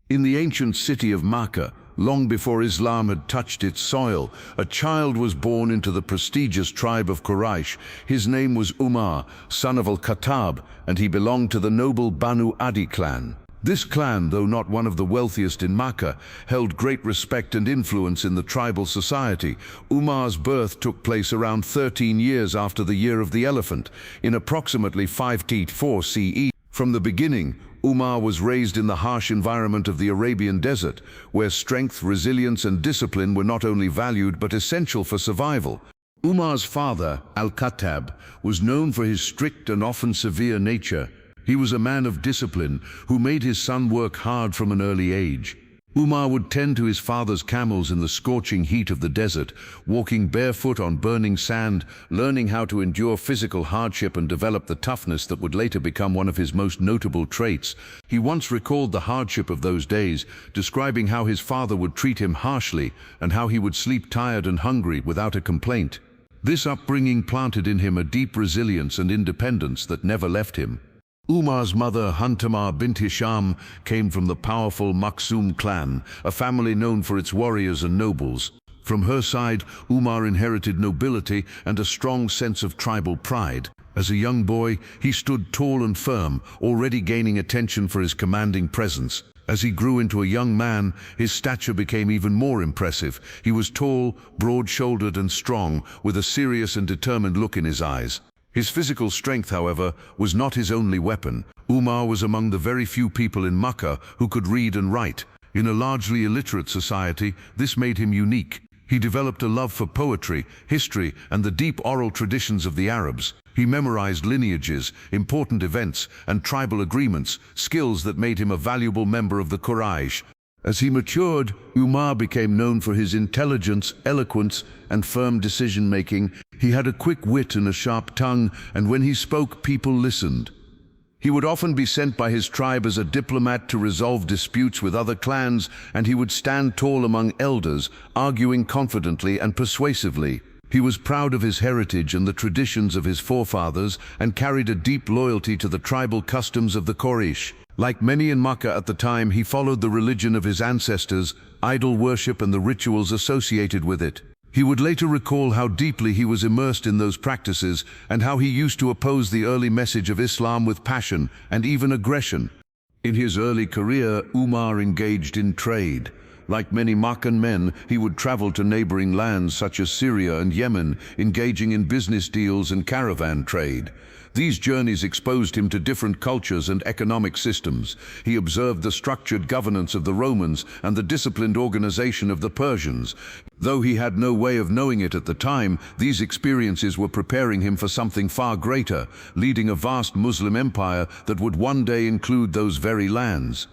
In the ancient city of Makkah, long before Islam had touched its soil, a child was born into the prestigious tribe of Quraysh. His name was Umar, son of al-Khattab, and he belonged to the noble Banu Adi clan. This clan, though not one of the wealthiest in Makkah, held great respect and influence in the tribal society. Umar's birth took place around 13 years after the Year of the Elephant, in approximately 584 CE. From the beginning, Umar was raised in the harsh environment of the Arabian desert, where strength, resilience, and discipline were not only valued but essential for survival. Umar's father, al-Khattab, was known for his strict and often severe nature. He was a man of discipline who made his son work hard from an early age. Umar would tend to his father's camels in the scorching heat of the desert, walking barefoot on burning sand, learning how to endure physical hardship and develop the toughness that would later become one of his most notable traits. He once recalled the hardship of those days, describing how his father would treat him harshly and how he would sleep tired and hungry without a complaint. This upbringing planted in him a deep resilience and independence that never left him. Umar's mother, Hantamah bint Hisham, came from the powerful Makhzum clan, a family known for its warriors and nobles. From her side, Umar inherited nobility and a strong sense of tribal pride. As a young boy, he stood tall and firm, already gaining attention for his commanding presence. As he grew into a young man, his stature became even more impressive. He was tall, broad-shouldered and strong, with a serious and determined look in his eyes. His physical strength, however, was not his only weapon. Umar was among the very few people in Makkah who could read and write. In a largely illiterate society, this made him unique. He developed a love for poetry, history, and the deep oral traditions of the Arabs. He memorized lineages, important events, and tribal agreements, skills that made him a valuable member of the Quraysh. As he matured, Umar became known for his intelligence, eloquence, and firm decision-making. He had a quick wit and a sharp tongue, and when he spoke, people listened. He would often be sent by his tribe as a diplomat to resolve disputes with other clans, and he would stand tall among elders, arguing confidently and persuasively. He was proud of his heritage and the traditions of his forefathers, and carried a deep loyalty to the tribal customs of the Quraysh. Like many in Makkah at the time, he followed the religion of his ancestors, idol worship and the rituals associated with it. He would later recall how deeply he was immersed in those practices and how he used to oppose the early message of Islam with passion and even aggression. In his early career, Umar engaged in trade. Like many Makkan men, he would travel to neighboring lands such as Syria and Yemen, engaging in business deals and caravan trade. These journeys exposed him to different cultures and economic systems. He observed the structured governance of the Romans and the disciplined organization of the Persians. Though he had no way of knowing it at the time, these experiences were preparing him for something far greater, leading a vast Muslim empire that would one day include those very lands.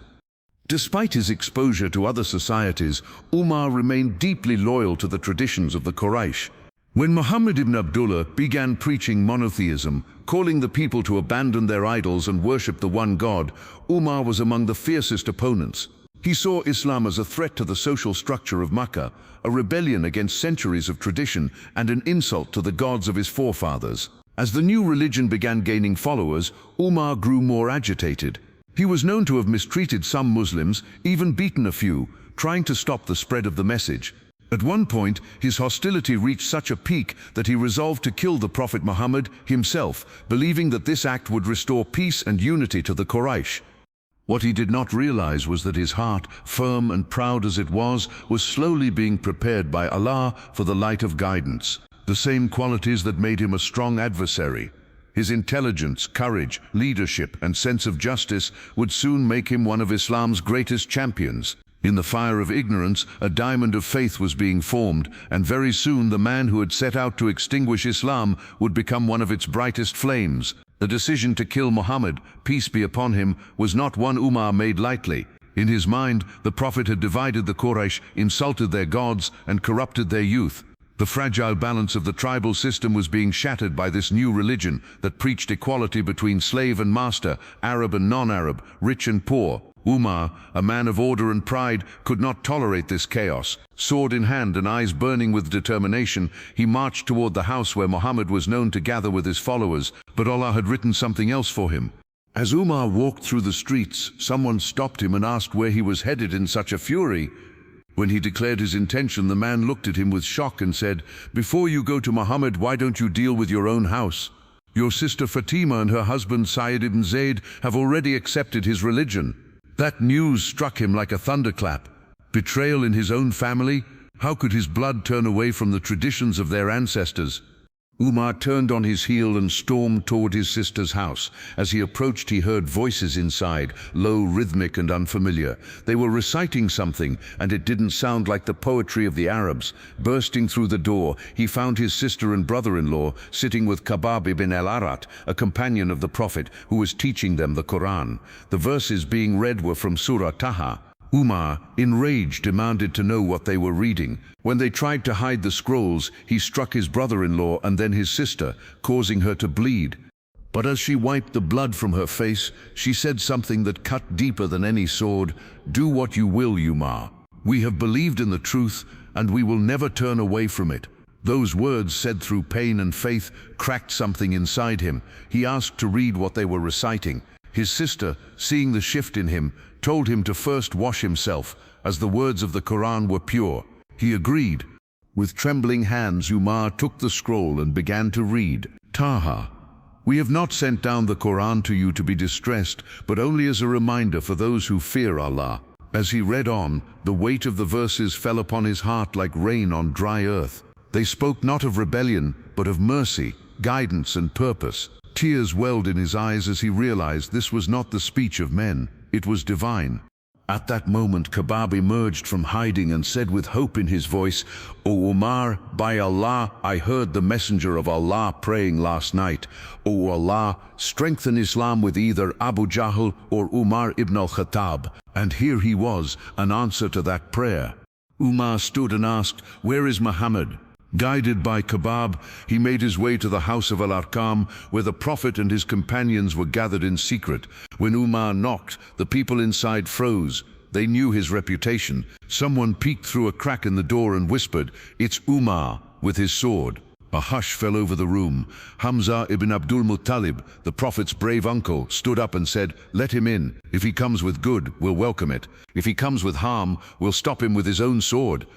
Despite his exposure to other societies, Umar remained deeply loyal to the traditions of the Quraysh. When Muhammad ibn Abdullah began preaching monotheism, calling the people to abandon their idols and worship the one God, Umar was among the fiercest opponents. He saw Islam as a threat to the social structure of Makkah, a rebellion against centuries of tradition, and an insult to the gods of his forefathers. As the new religion began gaining followers, Umar grew more agitated. He was known to have mistreated some Muslims, even beaten a few, trying to stop the spread of the message. At one point, his hostility reached such a peak that he resolved to kill the Prophet Muhammad himself, believing that this act would restore peace and unity to the Quraysh. What he did not realize was that his heart, firm and proud as it was slowly being prepared by Allah for the light of guidance. The same qualities that made him a strong adversary, his intelligence, courage, leadership, and sense of justice, would soon make him one of Islam's greatest champions. In the fire of ignorance, a diamond of faith was being formed, and very soon the man who had set out to extinguish Islam would become one of its brightest flames. The decision to kill Muhammad, peace be upon him, was not one Umar made lightly. In his mind, the Prophet had divided the Quraysh, insulted their gods, and corrupted their youth. The fragile balance of the tribal system was being shattered by this new religion that preached equality between slave and master, Arab and non-Arab, rich and poor. Umar, a man of order and pride, could not tolerate this chaos. Sword in hand and eyes burning with determination, he marched toward the house where Muhammad was known to gather with his followers, but Allah had written something else for him. As Umar walked through the streets, someone stopped him and asked where he was headed in such a fury. When he declared his intention, the man looked at him with shock and said, "Before you go to Muhammad, why don't you deal with your own house? Your sister Fatima and her husband Sayyid ibn Zayd have already accepted his religion." That news struck him like a thunderclap. Betrayal in his own family? How could his blood turn away from the traditions of their ancestors? Umar turned on his heel and stormed toward his sister's house. As he approached, he heard voices inside, low, rhythmic and unfamiliar. They were reciting something, and it didn't sound like the poetry of the Arabs. Bursting through the door, he found his sister and brother-in-law sitting with Khabbab ibn al-Arat, a companion of the Prophet, who was teaching them the Qur'an. The verses being read were from Surah Taha. Umar, enraged, demanded to know what they were reading. When they tried to hide the scrolls, he struck his brother-in-law and then his sister, causing her to bleed. But as she wiped the blood from her face, she said something that cut deeper than any sword. "Do what you will, Umar. We have believed in the truth, and we will never turn away from it." Those words, said through pain and faith, cracked something inside him. He asked to read what they were reciting. His sister, seeing the shift in him, told him to first wash himself, as the words of the Quran were pure. He agreed. With trembling hands, Umar took the scroll and began to read. Taha. We have not sent down the Quran to you to be distressed, but only as a reminder for those who fear Allah. As he read on, the weight of the verses fell upon his heart like rain on dry earth. They spoke not of rebellion, but of mercy, guidance and purpose. Tears welled in his eyes as he realized this was not the speech of men, it was divine. At that moment, Khabbab emerged from hiding and said with hope in his voice, "O Umar, by Allah, I heard the Messenger of Allah praying last night. O Allah, strengthen Islam with either Abu Jahl or Umar ibn al-Khattab." And here he was, an answer to that prayer. Umar stood and asked, "Where is Muhammad?" Guided by Khabbab, he made his way to the house of al-Arqam, where the Prophet and his companions were gathered in secret. When Umar knocked, the people inside froze. They knew his reputation. Someone peeked through a crack in the door and whispered, "It's Umar," with his sword. A hush fell over the room. Hamza ibn Abdul Muttalib, the Prophet's brave uncle, stood up and said, "Let him in. If he comes with good, we'll welcome it. If he comes with harm, we'll stop him with his own sword."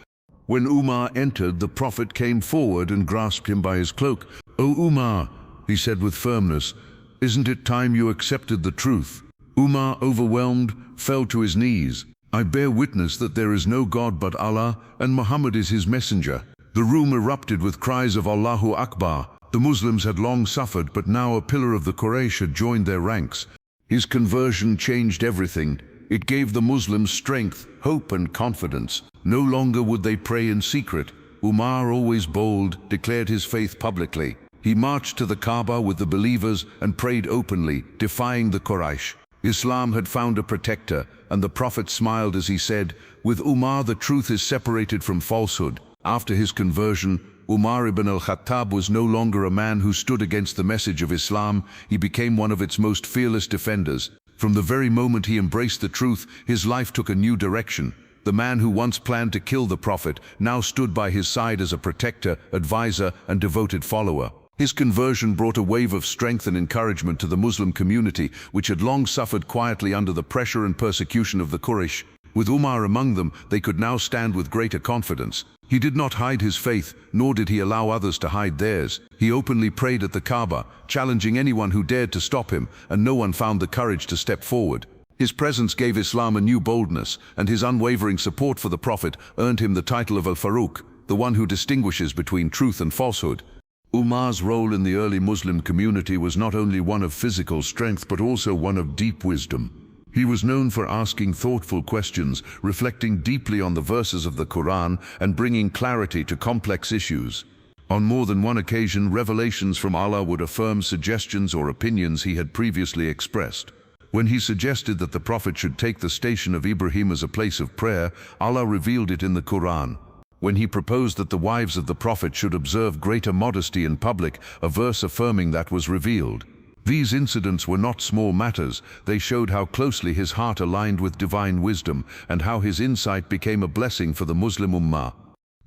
When Umar entered, the Prophet came forward and grasped him by his cloak. "O Umar," he said with firmness, "isn't it time you accepted the truth?" Umar, overwhelmed, fell to his knees. "I bear witness that there is no God but Allah, and Muhammad is his messenger." The room erupted with cries of Allahu Akbar. The Muslims had long suffered, but now a pillar of the Quraysh had joined their ranks. His conversion changed everything. It gave the Muslims strength, hope and confidence. No longer would they pray in secret. Umar, always bold, declared his faith publicly. He marched to the Kaaba with the believers and prayed openly, defying the Quraysh. Islam had found a protector, and the Prophet smiled as he said, "With Umar the truth is separated from falsehood." After his conversion, Umar ibn al-Khattab was no longer a man who stood against the message of Islam. He became one of its most fearless defenders. From the very moment he embraced the truth, his life took a new direction. The man who once planned to kill the Prophet now stood by his side as a protector, advisor, and devoted follower. His conversion brought a wave of strength and encouragement to the Muslim community, which had long suffered quietly under the pressure and persecution of the Quraysh. With Umar among them, they could now stand with greater confidence. He did not hide his faith, nor did he allow others to hide theirs. He openly prayed at the Kaaba, challenging anyone who dared to stop him, and no one found the courage to step forward. His presence gave Islam a new boldness, and his unwavering support for the Prophet earned him the title of al-Faruq, the one who distinguishes between truth and falsehood. Umar's role in the early Muslim community was not only one of physical strength, but also one of deep wisdom. He was known for asking thoughtful questions, reflecting deeply on the verses of the Quran, and bringing clarity to complex issues. On more than one occasion, revelations from Allah would affirm suggestions or opinions he had previously expressed. When he suggested that the Prophet should take the station of Ibrahim as a place of prayer, Allah revealed it in the Quran. When he proposed that the wives of the Prophet should observe greater modesty in public, a verse affirming that was revealed. These incidents were not small matters. They showed how closely his heart aligned with divine wisdom, and how his insight became a blessing for the Muslim Ummah.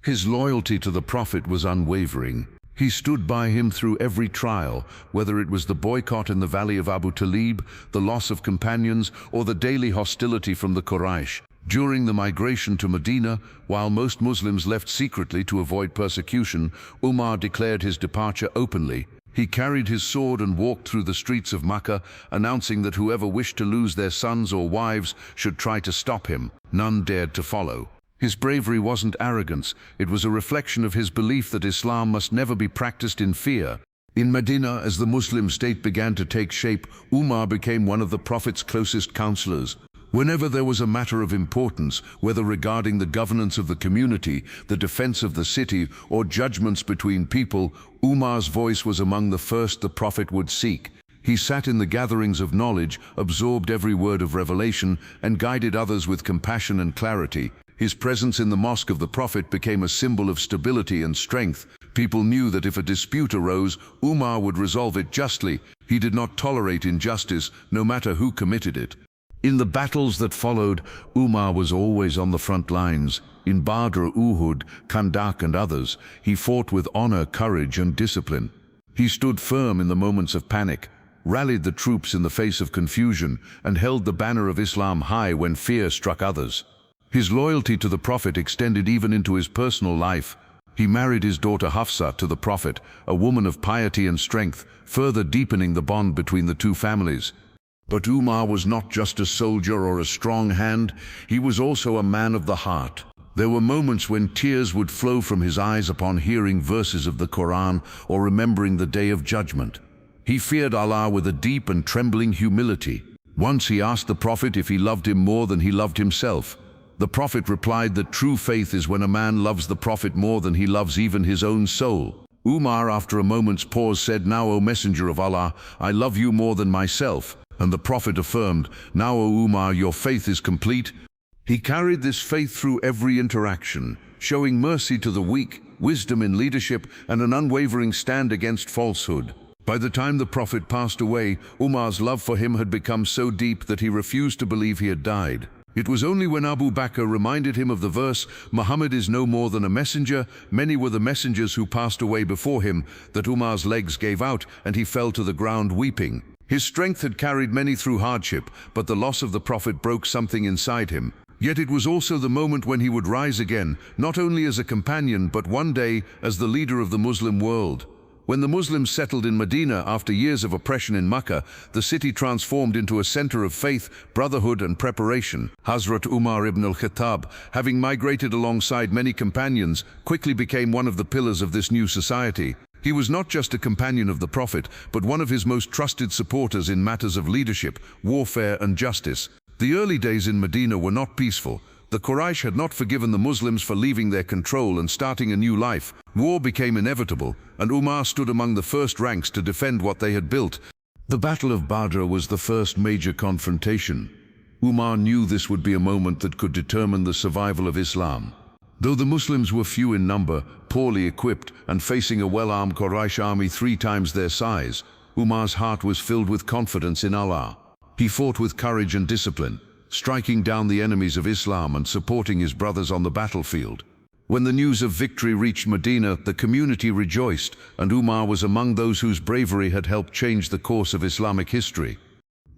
His loyalty to the Prophet was unwavering. He stood by him through every trial, whether it was the boycott in the valley of Abu Talib, the loss of companions, or the daily hostility from the Quraysh. During the migration to Medina, while most Muslims left secretly to avoid persecution, Umar declared his departure openly. He carried his sword and walked through the streets of Makkah, announcing that whoever wished to lose their sons or wives should try to stop him. None dared to follow. His bravery wasn't arrogance, it was a reflection of his belief that Islam must never be practiced in fear. In Medina, as the Muslim state began to take shape, Umar became one of the Prophet's closest counselors. Whenever there was a matter of importance, whether regarding the governance of the community, the defense of the city, or judgments between people, Umar's voice was among the first the Prophet would seek. He sat in the gatherings of knowledge, absorbed every word of revelation, and guided others with compassion and clarity. His presence in the mosque of the Prophet became a symbol of stability and strength. People knew that if a dispute arose, Umar would resolve it justly. He did not tolerate injustice, no matter who committed it. In the battles that followed, Umar was always on the front lines. In Badr, Uhud, Khandaq and others, he fought with honor, courage and discipline. He stood firm in the moments of panic, rallied the troops in the face of confusion, and held the banner of Islam high when fear struck others. His loyalty to the Prophet extended even into his personal life. He married his daughter Hafsa to the Prophet, a woman of piety and strength, further deepening the bond between the two families. But Umar was not just a soldier or a strong hand, he was also a man of the heart. There were moments when tears would flow from his eyes upon hearing verses of the Qur'an or remembering the Day of Judgment. He feared Allah with a deep and trembling humility. Once he asked the Prophet if he loved him more than he loved himself. The Prophet replied that true faith is when a man loves the Prophet more than he loves even his own soul. Umar, after a moment's pause, said, "Now, O Messenger of Allah, I love you more than myself." And the Prophet affirmed, "Now, O Umar, your faith is complete." He carried this faith through every interaction, showing mercy to the weak, wisdom in leadership, and an unwavering stand against falsehood. By the time the Prophet passed away, Umar's love for him had become so deep that he refused to believe he had died. It was only when Abu Bakr reminded him of the verse, "Muhammad is no more than a messenger, many were the messengers who passed away before him," that Umar's legs gave out and he fell to the ground weeping. His strength had carried many through hardship, but the loss of the Prophet broke something inside him. Yet it was also the moment when he would rise again, not only as a companion, but one day as the leader of the Muslim world. When the Muslims settled in Medina after years of oppression in Makkah, the city transformed into a center of faith, brotherhood and preparation. Hazrat Umar ibn al-Khattab, having migrated alongside many companions, quickly became one of the pillars of this new society. He was not just a companion of the Prophet, but one of his most trusted supporters in matters of leadership, warfare and justice. The early days in Medina were not peaceful. The Quraysh had not forgiven the Muslims for leaving their control and starting a new life. War became inevitable, and Umar stood among the first ranks to defend what they had built. The Battle of Badr was the first major confrontation. Umar knew this would be a moment that could determine the survival of Islam. Though the Muslims were few in number, poorly equipped, and facing a well-armed Quraysh army 3 times their size, Umar's heart was filled with confidence in Allah. He fought with courage and discipline, striking down the enemies of Islam and supporting his brothers on the battlefield. When the news of victory reached Medina, the community rejoiced, and Umar was among those whose bravery had helped change the course of Islamic history.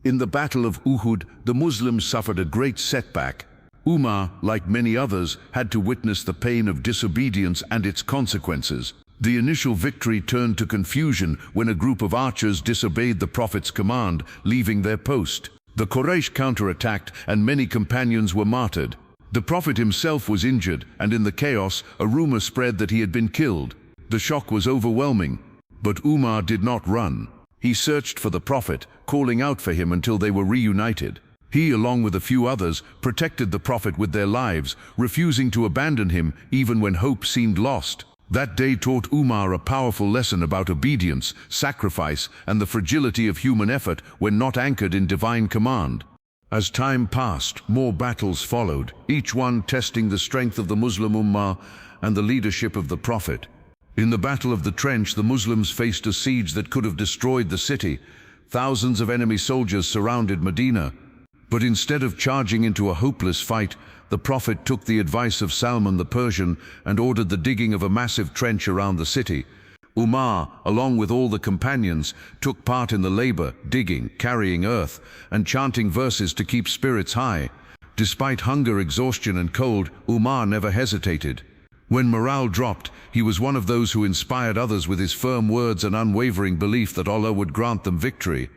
In the Battle of Uhud, the Muslims suffered a great setback. Umar, like many others, had to witness the pain of disobedience and its consequences. The initial victory turned to confusion when a group of archers disobeyed the Prophet's command, leaving their post. The Quraysh counterattacked, and many companions were martyred. The Prophet himself was injured, and in the chaos, a rumor spread that he had been killed. The shock was overwhelming, but Umar did not run. He searched for the Prophet, calling out for him until they were reunited. He, along with a few others, protected the Prophet with their lives, refusing to abandon him even when hope seemed lost. That day taught Umar a powerful lesson about obedience, sacrifice, and the fragility of human effort when not anchored in divine command. As time passed, more battles followed, each one testing the strength of the Muslim Ummah and the leadership of the Prophet. In the Battle of the Trench, the Muslims faced a siege that could have destroyed the city. Thousands of enemy soldiers surrounded Medina. But instead of charging into a hopeless fight, the Prophet took the advice of Salman the Persian and ordered the digging of a massive trench around the city. Umar, along with all the companions, took part in the labor, digging, carrying earth, and chanting verses to keep spirits high. Despite hunger, exhaustion, and cold, Umar never hesitated. When morale dropped, he was one of those who inspired others with his firm words and unwavering belief that Allah would grant them victory.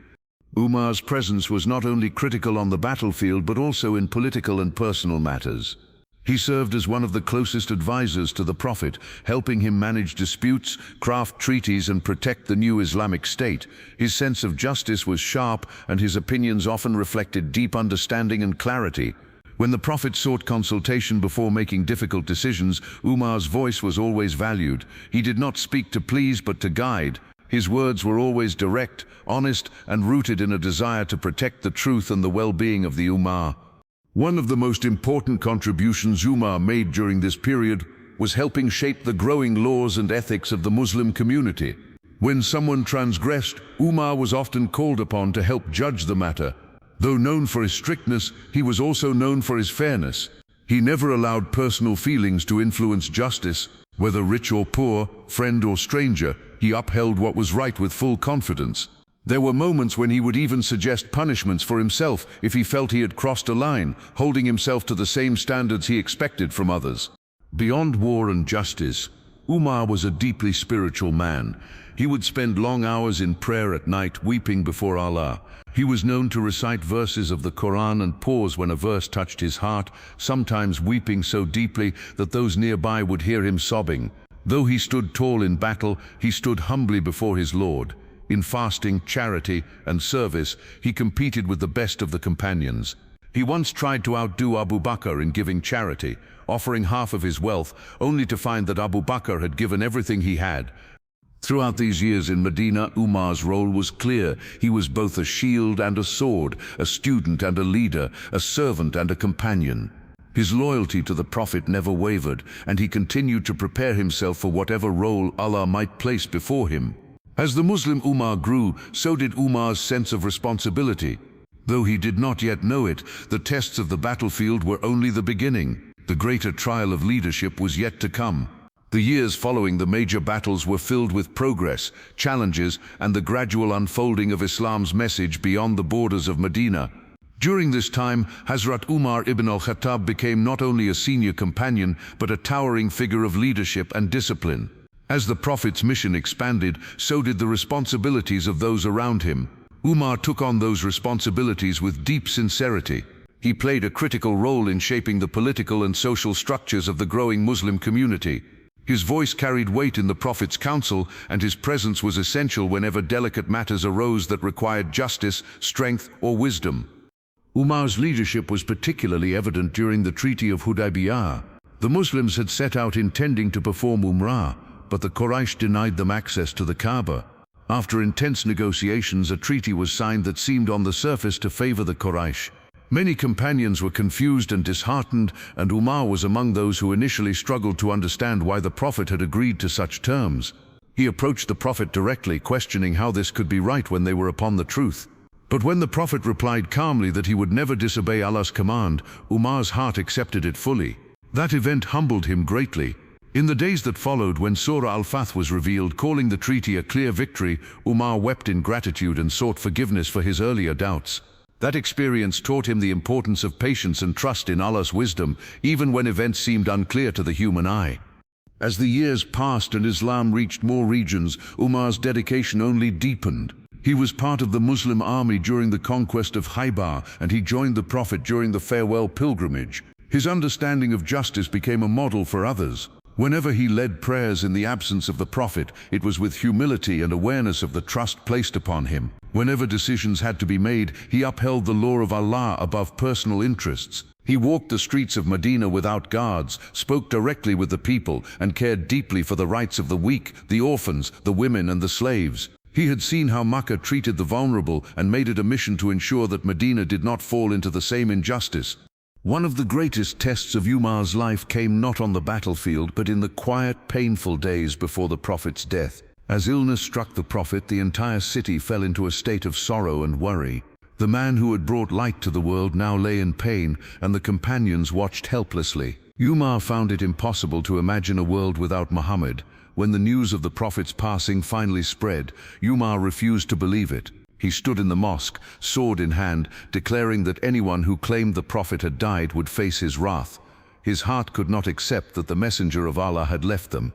Umar's presence was not only critical on the battlefield but also in political and personal matters. He served as one of the closest advisors to the Prophet, helping him manage disputes, craft treaties, and protect the new Islamic State. His sense of justice was sharp, and his opinions often reflected deep understanding and clarity. When the Prophet sought consultation before making difficult decisions, Umar's voice was always valued. He did not speak to please but to guide. His words were always direct, honest, and rooted in a desire to protect the truth and the well-being of the Ummah. One of the most important contributions Umar made during this period was helping shape the growing laws and ethics of the Muslim community. When someone transgressed, Umar was often called upon to help judge the matter. Though known for his strictness, he was also known for his fairness. He never allowed personal feelings to influence justice. Whether rich or poor, friend or stranger, he upheld what was right with full confidence. There were moments when he would even suggest punishments for himself if he felt he had crossed a line, holding himself to the same standards he expected from others. Beyond war and justice, Umar was a deeply spiritual man. He would spend long hours in prayer at night, weeping before Allah. He was known to recite verses of the Qur'an and pause when a verse touched his heart, sometimes weeping so deeply that those nearby would hear him sobbing. Though he stood tall in battle, he stood humbly before his Lord. In fasting, charity, and service, he competed with the best of the companions. He once tried to outdo Abu Bakr in giving charity, offering half of his wealth, only to find that Abu Bakr had given everything he had. Throughout these years in Medina, Umar's role was clear. He was both a shield and a sword, a student and a leader, a servant and a companion. His loyalty to the Prophet never wavered, and he continued to prepare himself for whatever role Allah might place before him. As the Muslim Ummah grew, so did Umar's sense of responsibility. Though he did not yet know it, the tests of the battlefield were only the beginning. The greater trial of leadership was yet to come. The years following the major battles were filled with progress, challenges, and the gradual unfolding of Islam's message beyond the borders of Medina. During this time, Hazrat Umar ibn al-Khattab became not only a senior companion, but a towering figure of leadership and discipline. As the Prophet's mission expanded, so did the responsibilities of those around him. Umar took on those responsibilities with deep sincerity. He played a critical role in shaping the political and social structures of the growing Muslim community. His voice carried weight in the Prophet's council, and his presence was essential whenever delicate matters arose that required justice, strength, or wisdom. Umar's leadership was particularly evident during the Treaty of Hudaybiyah. The Muslims had set out intending to perform Umrah, but the Quraysh denied them access to the Kaaba. After intense negotiations, a treaty was signed that seemed on the surface to favor the Quraysh. Many companions were confused and disheartened, and Umar was among those who initially struggled to understand why the Prophet had agreed to such terms. He approached the Prophet directly, questioning how this could be right when they were upon the truth. But when the Prophet replied calmly that he would never disobey Allah's command, Umar's heart accepted it fully. That event humbled him greatly. In the days that followed, when Surah Al-Fath was revealed, calling the treaty a clear victory, Umar wept in gratitude and sought forgiveness for his earlier doubts. That experience taught him the importance of patience and trust in Allah's wisdom, even when events seemed unclear to the human eye. As the years passed and Islam reached more regions, Umar's dedication only deepened. He was part of the Muslim army during the conquest of Khaybar, and he joined the Prophet during the farewell pilgrimage. His understanding of justice became a model for others. Whenever he led prayers in the absence of the Prophet, it was with humility and awareness of the trust placed upon him. Whenever decisions had to be made, he upheld the law of Allah above personal interests. He walked the streets of Medina without guards, spoke directly with the people, and cared deeply for the rights of the weak, the orphans, the women, and the slaves. He had seen how Makkah treated the vulnerable and made it a mission to ensure that Medina did not fall into the same injustice. One of the greatest tests of Umar's life came not on the battlefield, but in the quiet, painful days before the Prophet's death. As illness struck the Prophet, the entire city fell into a state of sorrow and worry. The man who had brought light to the world now lay in pain, and the companions watched helplessly. Umar found it impossible to imagine a world without Muhammad, When the news of the Prophet's passing finally spread, Umar refused to believe it. He stood in the mosque, sword in hand, declaring that anyone who claimed the Prophet had died would face his wrath. His heart could not accept that the Messenger of Allah had left them.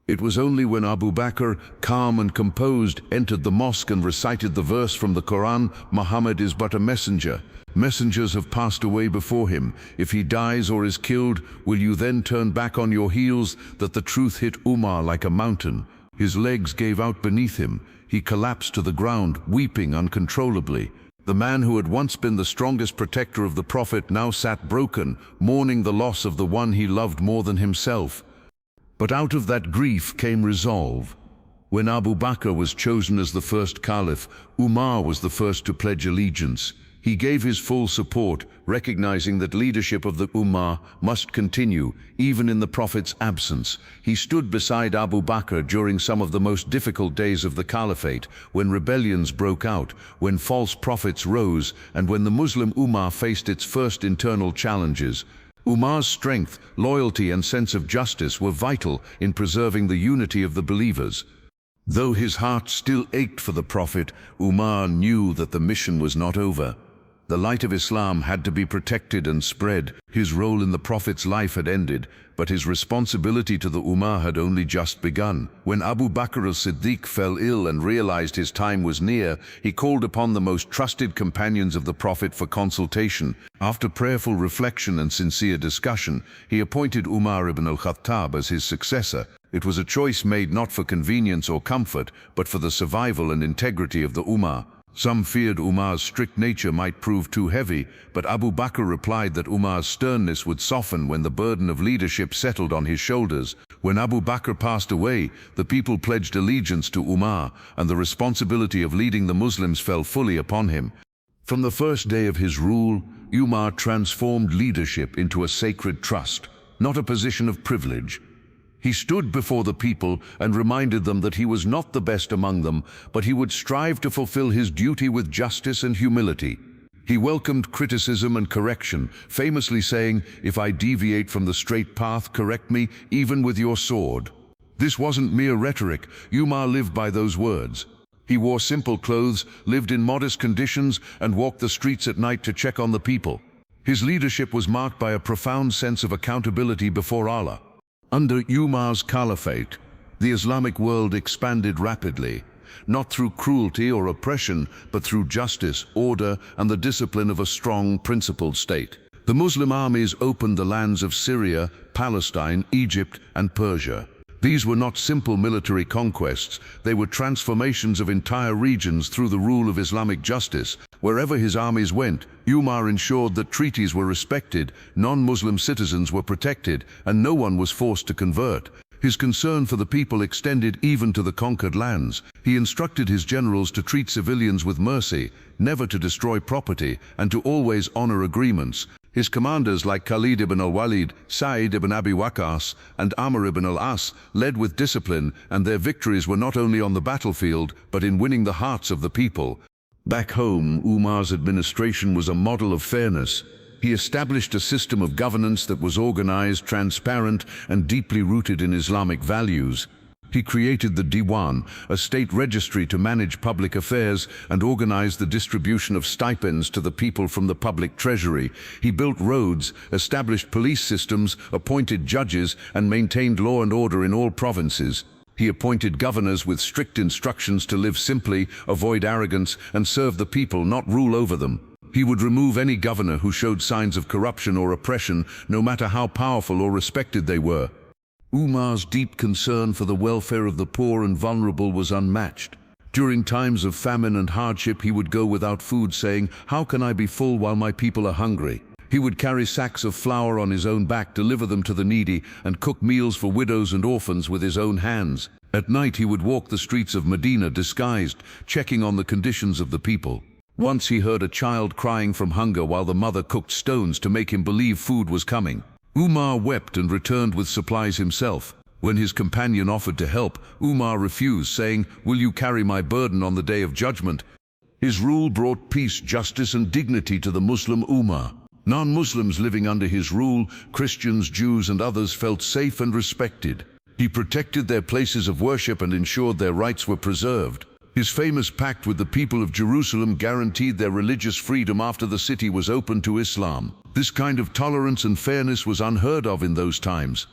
It was only when Abu Bakr, calm and composed, entered the mosque and recited the verse from the Qur'an, "Muhammad is but a messenger. Messengers have passed away before him. If he dies or is killed, will you then turn back on your heels?" that the truth hit Umar like a mountain. His legs gave out beneath him. He collapsed to the ground, weeping uncontrollably. The man who had once been the strongest protector of the Prophet now sat broken, mourning the loss of the one he loved more than himself. But out of that grief came resolve. When Abu Bakr was chosen as the first Caliph, Umar was the first to pledge allegiance. He gave his full support, recognizing that leadership of the Ummah must continue, even in the Prophet's absence. He stood beside Abu Bakr during some of the most difficult days of the Caliphate, when rebellions broke out, when false prophets rose, and when the Muslim Ummah faced its first internal challenges. Umar's strength, loyalty, and sense of justice were vital in preserving the unity of the believers. Though his heart still ached for the Prophet, Umar knew that the mission was not over. The light of Islam had to be protected and spread. His role in the Prophet's life had ended, but his responsibility to the Ummah had only just begun. When Abu Bakr as-Siddiq fell ill and realized his time was near, he called upon the most trusted companions of the Prophet for consultation. After prayerful reflection and sincere discussion, he appointed Umar ibn al-Khattab as his successor. It was a choice made not for convenience or comfort, but for the survival and integrity of the Ummah. Some feared Umar's strict nature might prove too heavy, but Abu Bakr replied that Umar's sternness would soften when the burden of leadership settled on his shoulders. When Abu Bakr passed away, the people pledged allegiance to Umar, and the responsibility of leading the Muslims fell fully upon him. From the first day of his rule, Umar transformed leadership into a sacred trust, not a position of privilege. He stood before the people and reminded them that he was not the best among them, but he would strive to fulfill his duty with justice and humility. He welcomed criticism and correction, famously saying, "If I deviate from the straight path, correct me, even with your sword." This wasn't mere rhetoric. Umar lived by those words. He wore simple clothes, lived in modest conditions, and walked the streets at night to check on the people. His leadership was marked by a profound sense of accountability before Allah. Under Umar's caliphate, the Islamic world expanded rapidly, not through cruelty or oppression, but through justice, order, and the discipline of a strong, principled state. The Muslim armies opened the lands of Syria, Palestine, Egypt, and Persia. These were not simple military conquests, they were transformations of entire regions through the rule of Islamic justice. Wherever his armies went, Umar ensured that treaties were respected, non-Muslim citizens were protected, and no one was forced to convert. His concern for the people extended even to the conquered lands. He instructed his generals to treat civilians with mercy, never to destroy property, and to always honor agreements. His commanders like Khalid ibn al-Walid, Sa'id ibn Abi Waqqas, and Amr ibn al-As led with discipline, and their victories were not only on the battlefield, but in winning the hearts of the people. Back home, Umar's administration was a model of fairness. He established a system of governance that was organized, transparent, and deeply rooted in Islamic values. He created the Diwan, a state registry to manage public affairs and organize the distribution of stipends to the people from the public treasury. He built roads, established police systems, appointed judges, and maintained law and order in all provinces. He appointed governors with strict instructions to live simply, avoid arrogance, and serve the people, not rule over them. He would remove any governor who showed signs of corruption or oppression, no matter how powerful or respected they were. Umar's deep concern for the welfare of the poor and vulnerable was unmatched. During times of famine and hardship, he would go without food, saying, "How can I be full while my people are hungry?" He would carry sacks of flour on his own back, deliver them to the needy, and cook meals for widows and orphans with his own hands. At night, he would walk the streets of Medina disguised, checking on the conditions of the people. Once he heard a child crying from hunger while the mother cooked stones to make him believe food was coming. Umar wept and returned with supplies himself. When his companion offered to help, Umar refused, saying, "Will you carry my burden on the day of judgment?" His rule brought peace, justice, and dignity to the Muslim Ummah. Non-Muslims living under his rule, Christians, Jews, and others, felt safe and respected. He protected their places of worship and ensured their rights were preserved. His famous pact with the people of Jerusalem guaranteed their religious freedom after the city was opened to Islam. This kind of tolerance and fairness was unheard of in those times.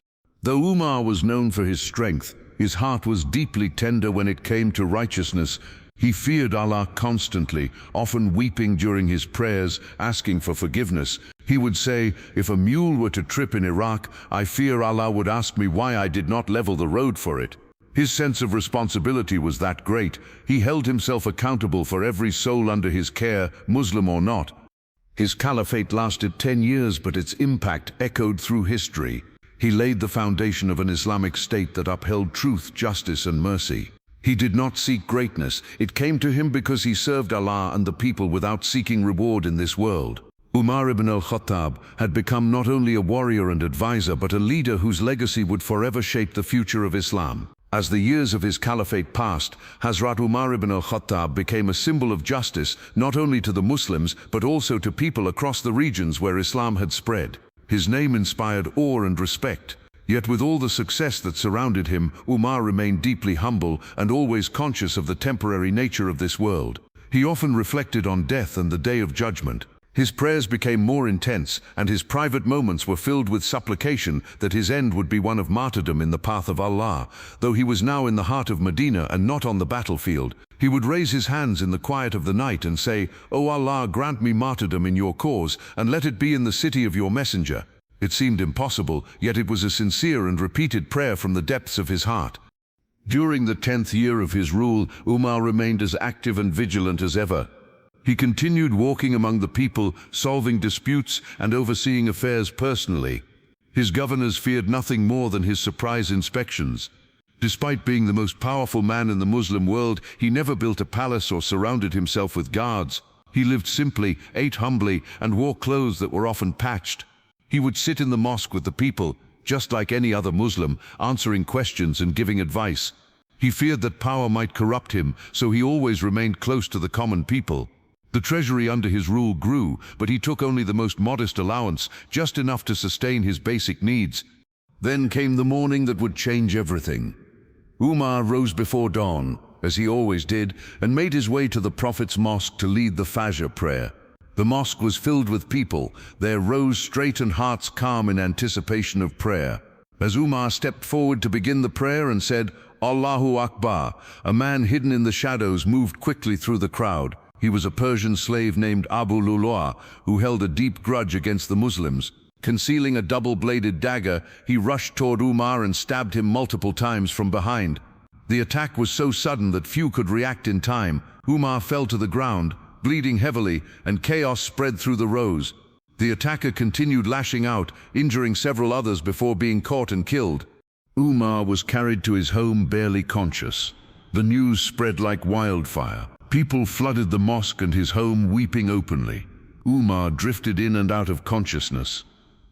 Though Umar was known for his strength, his heart was deeply tender when it came to righteousness. He feared Allah constantly, often weeping during his prayers, asking for forgiveness. He would say, "If a mule were to trip in Iraq, I fear Allah would ask me why I did not level the road for it." His sense of responsibility was that great. He held himself accountable for every soul under his care, Muslim or not. His caliphate lasted 10 years, but its impact echoed through history. He laid the foundation of an Islamic state that upheld truth, justice, and mercy. He did not seek greatness. It came to him because he served Allah and the people without seeking reward in this world. Umar ibn al-Khattab had become not only a warrior and advisor, but a leader whose legacy would forever shape the future of Islam. As the years of his caliphate passed, Hazrat Umar ibn al-Khattab became a symbol of justice, not only to the Muslims, but also to people across the regions where Islam had spread. His name inspired awe and respect. Yet with all the success that surrounded him, Umar remained deeply humble and always conscious of the temporary nature of this world. He often reflected on death and the day of judgment. His prayers became more intense, and his private moments were filled with supplication that his end would be one of martyrdom in the path of Allah. Though he was now in the heart of Medina and not on the battlefield, he would raise his hands in the quiet of the night and say, "O Allah, grant me martyrdom in your cause, and let it be in the city of your messenger." It seemed impossible, yet it was a sincere and repeated prayer from the depths of his heart. During the 10th year of his rule, Umar remained as active and vigilant as ever. He continued walking among the people, solving disputes and overseeing affairs personally. His governors feared nothing more than his surprise inspections. Despite being the most powerful man in the Muslim world, he never built a palace or surrounded himself with guards. He lived simply, ate humbly, and wore clothes that were often patched. He would sit in the mosque with the people, just like any other Muslim, answering questions and giving advice. He feared that power might corrupt him, so he always remained close to the common people. The treasury under his rule grew, but he took only the most modest allowance, just enough to sustain his basic needs. Then came the morning that would change everything. Umar rose before dawn, as he always did, and made his way to the Prophet's mosque to lead the Fajr prayer. The mosque was filled with people, their rows straight and hearts calm in anticipation of prayer. As Umar stepped forward to begin the prayer and said, "Allahu Akbar," a man hidden in the shadows moved quickly through the crowd. He was a Persian slave named Abu Lulu'a, who held a deep grudge against the Muslims. Concealing a double-bladed dagger, he rushed toward Umar and stabbed him multiple times from behind. The attack was so sudden that few could react in time. Umar fell to the ground, bleeding heavily, and chaos spread through the rows. The attacker continued lashing out, injuring several others before being caught and killed. Umar was carried to his home barely conscious. The news spread like wildfire. People flooded the mosque and his home, weeping openly. Umar drifted in and out of consciousness.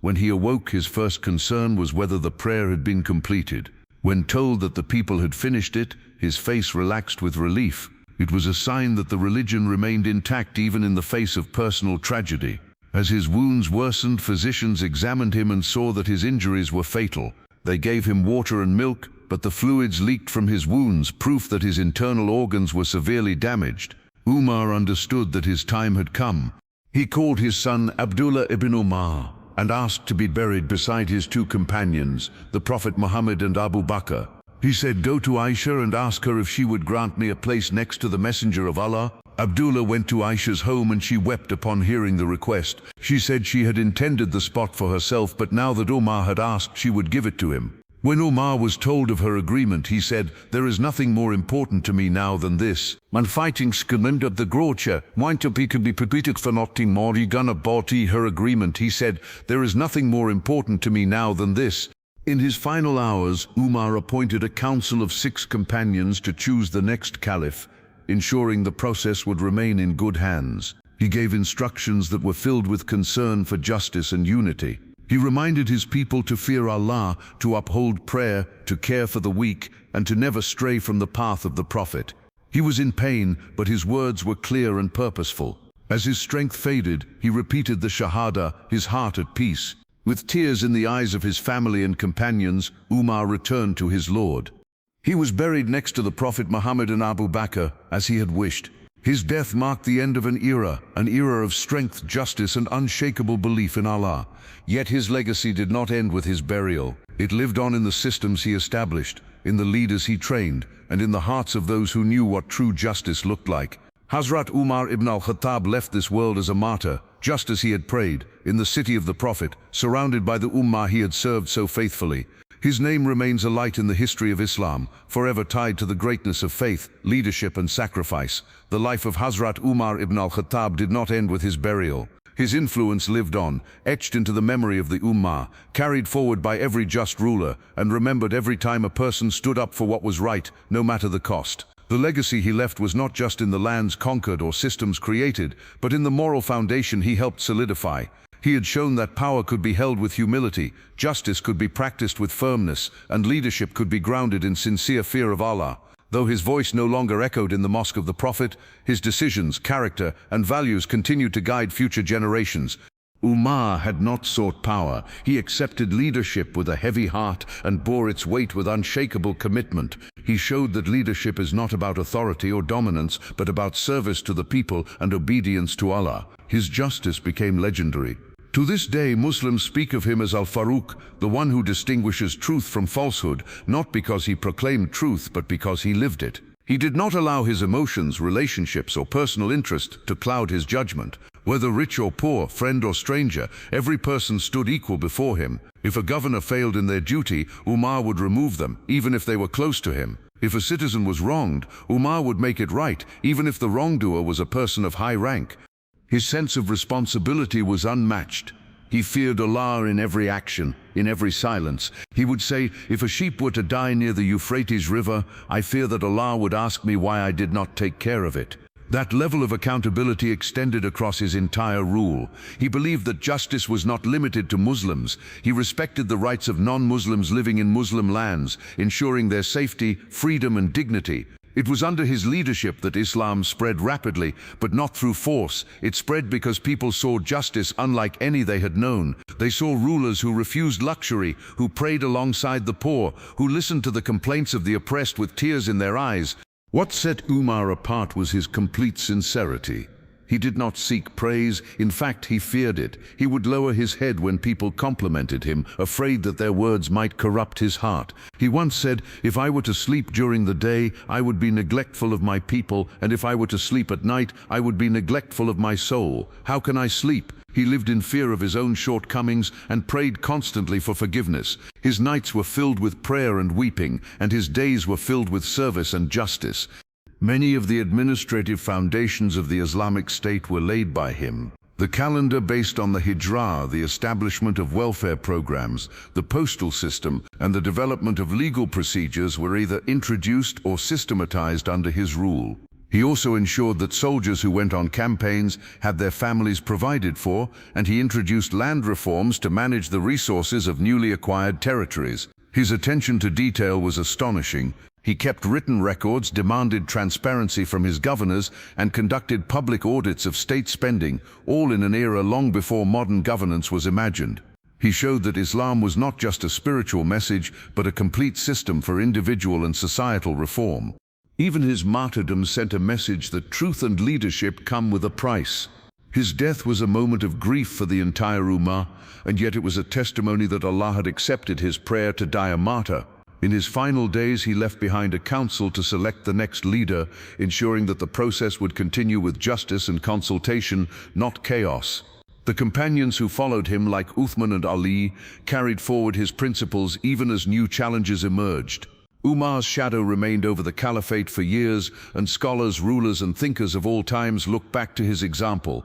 When he awoke, his first concern was whether the prayer had been completed. When told that the people had finished it, his face relaxed with relief. It was a sign that the religion remained intact even in the face of personal tragedy. As his wounds worsened, physicians examined him and saw that his injuries were fatal. They gave him water and milk, but the fluids leaked from his wounds, proof that his internal organs were severely damaged. Umar understood that his time had come. He called his son Abdullah ibn Umar and asked to be buried beside his two companions, the Prophet Muhammad and Abu Bakr. He said, "Go to Aisha and ask her if she would grant me a place next to the Messenger of Allah." Abdullah went to Aisha's home and she wept upon hearing the request. She said she had intended the spot for herself, but now that Umar had asked, she would give it to him. When Umar was told of her agreement, he said, "There is nothing more important to me now than this. Man fighting skillend of the grocha, want to be perpetued for nothing more gonna body her agreement." He said, "There is nothing more important to me now than this." In his final hours, Umar appointed a council of 6 companions to choose the next caliph, ensuring the process would remain in good hands. He gave instructions that were filled with concern for justice and unity. He reminded his people to fear Allah, to uphold prayer, to care for the weak, and to never stray from the path of the Prophet. He was in pain, but his words were clear and purposeful. As his strength faded, he repeated the Shahada, his heart at peace. With tears in the eyes of his family and companions, Umar returned to his Lord. He was buried next to the Prophet Muhammad and Abu Bakr, as he had wished. His death marked the end of an era of strength, justice, and unshakable belief in Allah. Yet his legacy did not end with his burial. It lived on in the systems he established, in the leaders he trained, and in the hearts of those who knew what true justice looked like. Hazrat Umar ibn al-Khattab left this world as a martyr, just as he had prayed, in the city of the Prophet, surrounded by the Ummah he had served so faithfully. His name remains a light in the history of Islam, forever tied to the greatness of faith, leadership, and sacrifice. The life of Hazrat Umar ibn al-Khattab did not end with his burial. His influence lived on, etched into the memory of the Ummah, carried forward by every just ruler, and remembered every time a person stood up for what was right, no matter the cost. The legacy he left was not just in the lands conquered or systems created, but in the moral foundation he helped solidify. He had shown that power could be held with humility, justice could be practiced with firmness, and leadership could be grounded in sincere fear of Allah. Though his voice no longer echoed in the mosque of the Prophet, his decisions, character, and values continued to guide future generations. Umar had not sought power. He accepted leadership with a heavy heart and bore its weight with unshakable commitment. He showed that leadership is not about authority or dominance, but about service to the people and obedience to Allah. His justice became legendary. To this day, Muslims speak of him as al-Faruq, the one who distinguishes truth from falsehood, not because he proclaimed truth, but because he lived it. He did not allow his emotions, relationships, or personal interest to cloud his judgment. Whether rich or poor, friend or stranger, every person stood equal before him. If a governor failed in their duty, Umar would remove them, even if they were close to him. If a citizen was wronged, Umar would make it right, even if the wrongdoer was a person of high rank. His sense of responsibility was unmatched. He feared Allah in every action, in every silence. He would say, if a sheep were to die near the Euphrates River, I fear that Allah would ask me why I did not take care of it. That level of accountability extended across his entire rule. He believed that justice was not limited to Muslims. He respected the rights of non-Muslims living in Muslim lands, ensuring their safety, freedom, and dignity. It was under his leadership that Islam spread rapidly, but not through force. It spread because people saw justice unlike any they had known. They saw rulers who refused luxury, who prayed alongside the poor, who listened to the complaints of the oppressed with tears in their eyes. What set Umar apart was his complete sincerity. He did not seek praise. In fact, he feared it. He would lower his head when people complimented him, afraid that their words might corrupt his heart. He once said, if I were to sleep during the day, I would be neglectful of my people, and if I were to sleep at night, I would be neglectful of my soul. How can I sleep? He lived in fear of his own shortcomings and prayed constantly for forgiveness. His nights were filled with prayer and weeping, and his days were filled with service and justice. Many of the administrative foundations of the Islamic State were laid by him. The calendar based on the Hijrah, the establishment of welfare programs, the postal system, and the development of legal procedures were either introduced or systematized under his rule. He also ensured that soldiers who went on campaigns had their families provided for, and he introduced land reforms to manage the resources of newly acquired territories. His attention to detail was astonishing. He kept written records, demanded transparency from his governors, and conducted public audits of state spending, all in an era long before modern governance was imagined. He showed that Islam was not just a spiritual message, but a complete system for individual and societal reform. Even his martyrdom sent a message that truth and leadership come with a price. His death was a moment of grief for the entire Ummah, and yet it was a testimony that Allah had accepted his prayer to die a martyr. In his final days, he left behind a council to select the next leader, ensuring that the process would continue with justice and consultation, not chaos. The companions who followed him, like Uthman and Ali, carried forward his principles even as new challenges emerged. Umar's shadow remained over the caliphate for years, and scholars, rulers, and thinkers of all times look back to his example.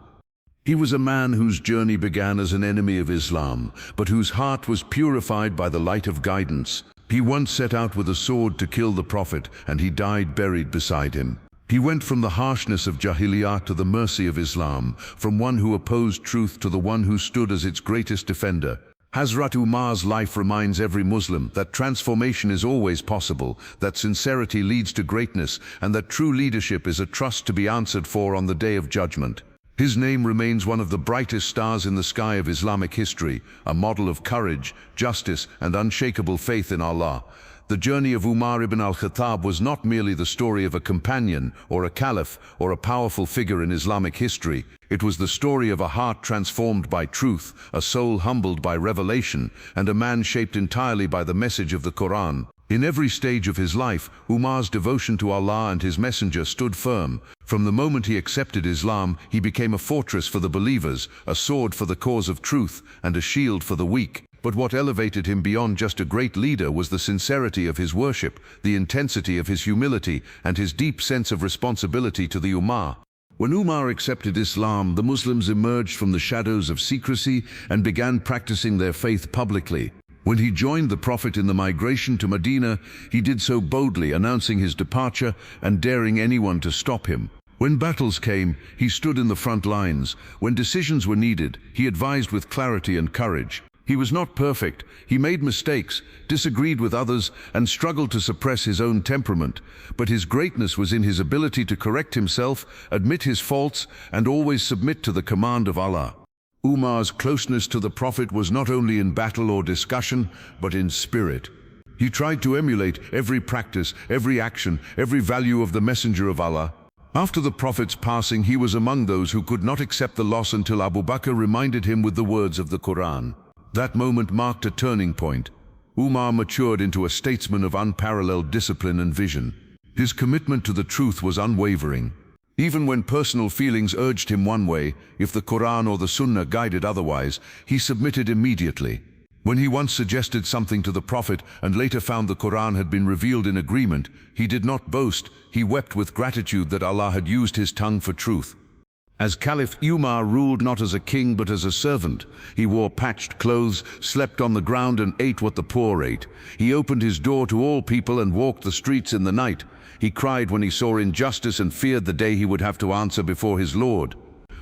He was a man whose journey began as an enemy of Islam, but whose heart was purified by the light of guidance. He once set out with a sword to kill the Prophet, and he died buried beside him. He went from the harshness of Jahiliyat to the mercy of Islam, from one who opposed truth to the one who stood as its greatest defender. Hazrat Umar's life reminds every Muslim that transformation is always possible, that sincerity leads to greatness, and that true leadership is a trust to be answered for on the Day of Judgment. His name remains one of the brightest stars in the sky of Islamic history, a model of courage, justice, and unshakable faith in Allah. The journey of Umar ibn al-Khattab was not merely the story of a companion, or a caliph, or a powerful figure in Islamic history. It was the story of a heart transformed by truth, a soul humbled by revelation, and a man shaped entirely by the message of the Qur'an. In every stage of his life, Umar's devotion to Allah and his messenger stood firm. From the moment he accepted Islam, he became a fortress for the believers, a sword for the cause of truth, and a shield for the weak. But what elevated him beyond just a great leader was the sincerity of his worship, the intensity of his humility, and his deep sense of responsibility to the Ummah. When Umar accepted Islam, the Muslims emerged from the shadows of secrecy and began practicing their faith publicly. When he joined the Prophet in the migration to Medina, he did so boldly, announcing his departure and daring anyone to stop him. When battles came, he stood in the front lines. When decisions were needed, he advised with clarity and courage. He was not perfect. He made mistakes, disagreed with others, and struggled to suppress his own temperament. But his greatness was in his ability to correct himself, admit his faults, and always submit to the command of Allah. Umar's closeness to the Prophet was not only in battle or discussion, but in spirit. He tried to emulate every practice, every action, every value of the Messenger of Allah. After the Prophet's passing, he was among those who could not accept the loss until Abu Bakr reminded him with the words of the Qur'an. That moment marked a turning point. Umar matured into a statesman of unparalleled discipline and vision. His commitment to the truth was unwavering. Even when personal feelings urged him one way, if the Qur'an or the Sunnah guided otherwise, he submitted immediately. When he once suggested something to the Prophet and later found the Qur'an had been revealed in agreement, he did not boast. He wept with gratitude that Allah had used his tongue for truth. As Caliph, Umar ruled not as a king but as a servant. He wore patched clothes, slept on the ground, and ate what the poor ate. He opened his door to all people and walked the streets in the night. He cried when he saw injustice and feared the day he would have to answer before his Lord.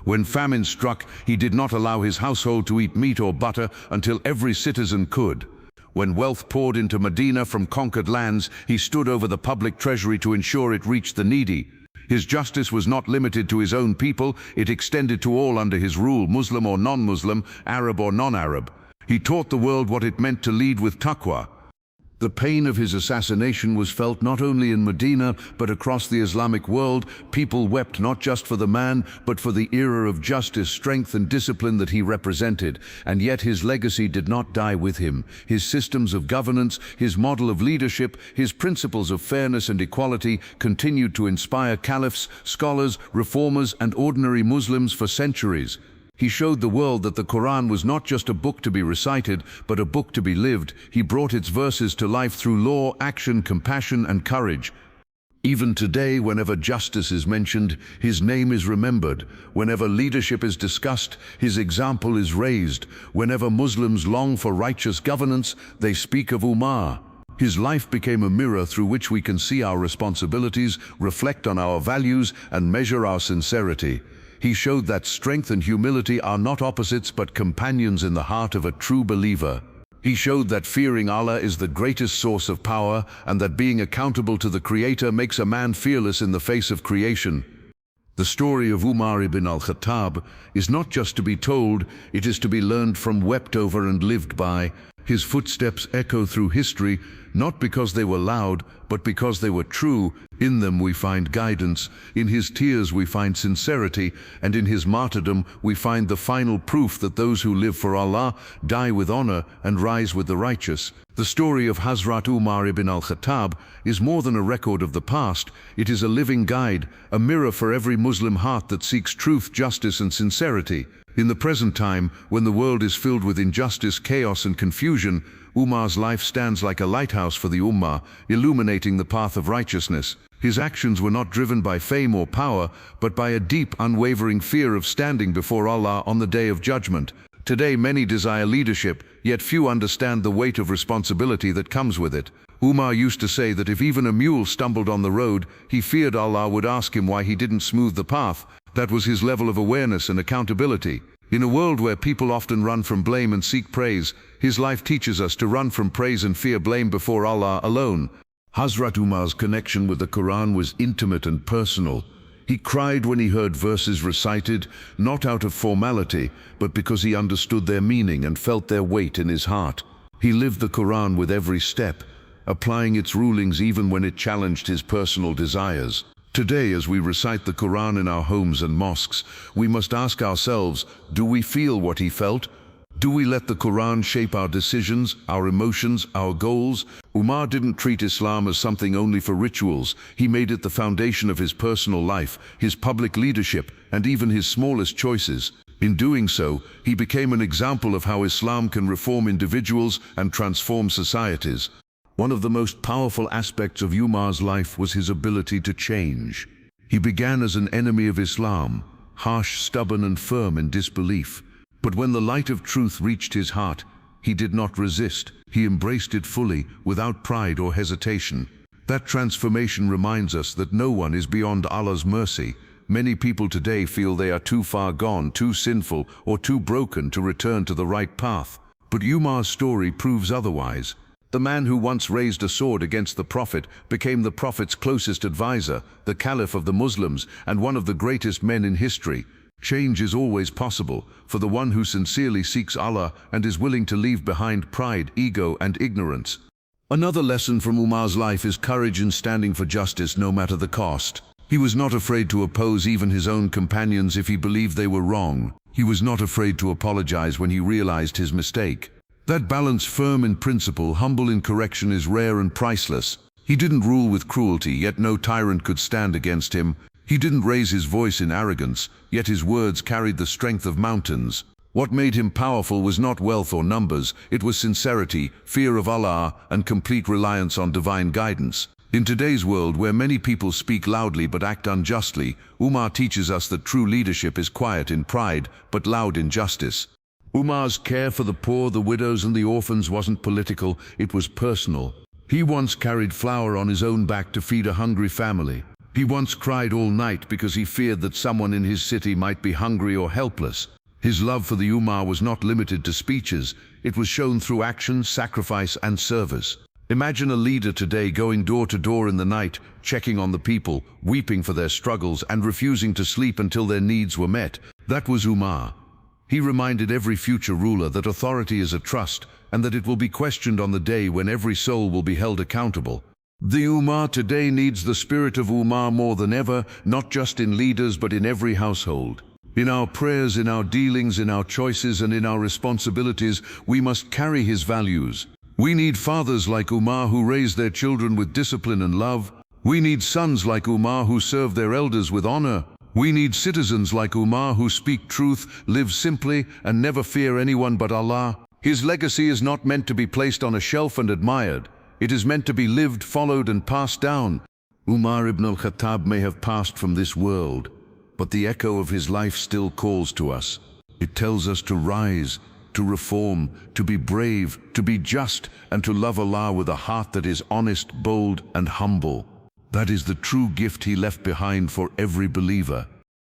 When famine struck, he did not allow his household to eat meat or butter until every citizen could. When wealth poured into Medina from conquered lands, he stood over the public treasury to ensure it reached the needy. His justice was not limited to his own people, it extended to all under his rule, Muslim or non-Muslim, Arab or non-Arab. He taught the world what it meant to lead with taqwa. The pain of his assassination was felt not only in Medina, but across the Islamic world. People wept not just for the man, but for the era of justice, strength, and discipline that he represented. And yet his legacy did not die with him. His systems of governance, his model of leadership, his principles of fairness and equality continued to inspire caliphs, scholars, reformers, and ordinary Muslims for centuries. He showed the world that the Qur'an was not just a book to be recited, but a book to be lived. He brought its verses to life through law, action, compassion, and courage. Even today, whenever justice is mentioned, his name is remembered. Whenever leadership is discussed, his example is raised. Whenever Muslims long for righteous governance, they speak of Umar. His life became a mirror through which we can see our responsibilities, reflect on our values, and measure our sincerity. He showed that strength and humility are not opposites but companions in the heart of a true believer. He showed that fearing Allah is the greatest source of power and that being accountable to the Creator makes a man fearless in the face of creation. The story of Umar ibn al-Khattab is not just to be told, it is to be learned from, wept over, and lived by. His footsteps echo through history, not because they were loud, but because they were true. In them we find guidance, in his tears we find sincerity, and in his martyrdom we find the final proof that those who live for Allah die with honor and rise with the righteous. The story of Hazrat Umar ibn al-Khattab is more than a record of the past. It is a living guide, a mirror for every Muslim heart that seeks truth, justice, and sincerity. In the present time, when the world is filled with injustice, chaos, and confusion, Umar's life stands like a lighthouse for the Ummah, illuminating the path of righteousness. His actions were not driven by fame or power, but by a deep, unwavering fear of standing before Allah on the Day of Judgment. Today many desire leadership, yet few understand the weight of responsibility that comes with it. Umar used to say that if even a mule stumbled on the road, he feared Allah would ask him why he didn't smooth the path. That was his level of awareness and accountability. In a world where people often run from blame and seek praise, his life teaches us to run from praise and fear blame before Allah alone. Hazrat Umar's connection with the Quran was intimate and personal. He cried when he heard verses recited, not out of formality, but because he understood their meaning and felt their weight in his heart. He lived the Quran with every step, applying its rulings even when it challenged his personal desires. Today, as we recite the Quran in our homes and mosques, we must ask ourselves, do we feel what he felt? Do we let the Quran shape our decisions, our emotions, our goals? Umar didn't treat Islam as something only for rituals. He made it the foundation of his personal life, his public leadership, and even his smallest choices. In doing so, he became an example of how Islam can reform individuals and transform societies. One of the most powerful aspects of Umar's life was his ability to change. He began as an enemy of Islam, harsh, stubborn, and firm in disbelief. But when the light of truth reached his heart, he did not resist. He embraced it fully, without pride or hesitation. That transformation reminds us that no one is beyond Allah's mercy. Many people today feel they are too far gone, too sinful, or too broken to return to the right path. But Umar's story proves otherwise. The man who once raised a sword against the Prophet became the Prophet's closest advisor, the Caliph of the Muslims, and one of the greatest men in history. Change is always possible for the one who sincerely seeks Allah and is willing to leave behind pride, ego, and ignorance. Another lesson from Umar's life is courage in standing for justice no matter the cost. He was not afraid to oppose even his own companions if he believed they were wrong. He was not afraid to apologize when he realized his mistake. That balance, firm in principle, humble in correction, is rare and priceless. He didn't rule with cruelty, yet no tyrant could stand against him. He didn't raise his voice in arrogance, yet his words carried the strength of mountains. What made him powerful was not wealth or numbers, it was sincerity, fear of Allah, and complete reliance on divine guidance. In today's world, where many people speak loudly but act unjustly, Umar teaches us that true leadership is quiet in pride, but loud in justice. Umar's care for the poor, the widows, and the orphans wasn't political, it was personal. He once carried flour on his own back to feed a hungry family. He once cried all night because he feared that someone in his city might be hungry or helpless. His love for the Ummah was not limited to speeches, it was shown through action, sacrifice, and service. Imagine a leader today going door to door in the night, checking on the people, weeping for their struggles, and refusing to sleep until their needs were met. That was Umar. He reminded every future ruler that authority is a trust, and that it will be questioned on the day when every soul will be held accountable. The Ummah today needs the spirit of Umar more than ever, not just in leaders but in every household. In our prayers, in our dealings, in our choices, and in our responsibilities, we must carry his values. We need fathers like Umar who raise their children with discipline and love. We need sons like Umar who serve their elders with honor. We need citizens like Umar who speak truth, live simply, and never fear anyone but Allah. His legacy is not meant to be placed on a shelf and admired. It is meant to be lived, followed, and passed down. Umar ibn al-Khattab may have passed from this world, but the echo of his life still calls to us. It tells us to rise, to reform, to be brave, to be just, and to love Allah with a heart that is honest, bold, and humble. That is the true gift he left behind for every believer.